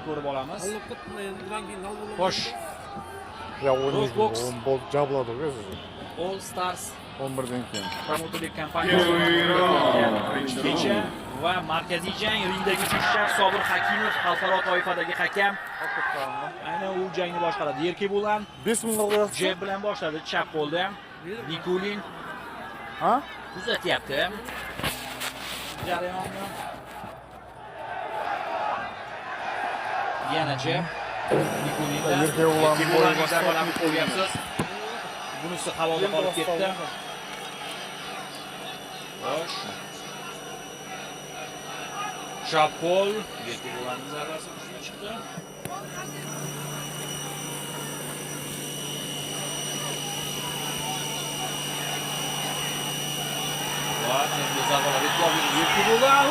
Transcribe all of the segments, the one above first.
ko'rib olamiz. Xo'sh. Ya Rosbox. 10 bol jabladi sizni. All Stars 11dan keyin. promotorlik kompaniyasi kecha va markaziy jang ringdagi uchuvchilar Sobir Hakimov xalqaro toifadagi hakam. Aynan u jangni boshqaradi. Erkebo'lan 5000 qo'yasiz. jeb bilan boshladi, chap qo'lda. Nikulin Ha? kuzatyapti. Jarayonni. Yana jeb. Nikulindan Erkebo'lan zarbalarni ko'ryapsiz. Bunisi havoga qolib ketdi. Xo'sh. Chapol, Erkebo'lanning zarbasi kuchli chiqdi. Va endi zarbalar e'tiborli Erkebo'lan.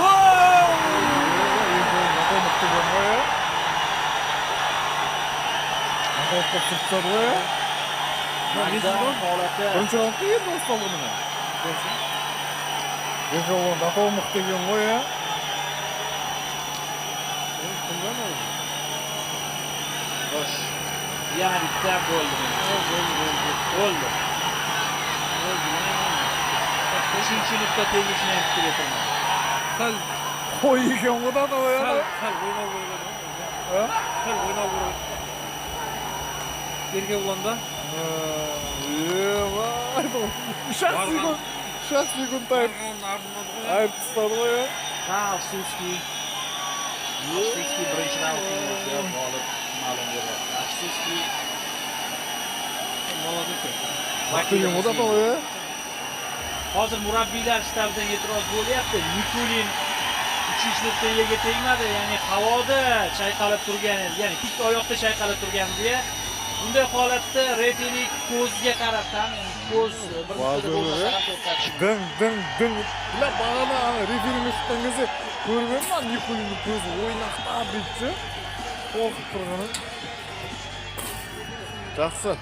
Maydon holati. Birinchi raundda endi o'staldi buni. Erkebo'lan davom qilgan qo'ya. Xo'sh. Yana bitta bo'ldi. Bo'ldi. Uchinchi nuqta tegishini ham kutib o'tirmadi. Sal Qo'ygan qo'yadi qo'ya. sal o'ynab o'ynadi. Sal o'ynab o'ynadi. Erkebo'landa Сейчас секунд ayb tutadi qo'ya. Afsuski birinchi raundning o'zida g'olib ma'lum bo'ldi. Afsuski Vaqtiga qo'yadi qo'ya. hozir murabbiylar shtabidan e'tiroz bo'lyapti. Nikulin uchish nuqta yerga tegmadi, ya'ni havoda chayqalib turgan, ya'ni tik oyoqda chayqalib turgan deya. Bunday holatda referi ko'zga qarabdan, ko'z bir nuqtada bo'lmasa ham to'xtatish. Ding. Ular bag'ana referini tutgangizni ko'rganman, Nikulinning ko'zi o'ynaqda bitdi. Qo'rqib turgani. Yaxshi.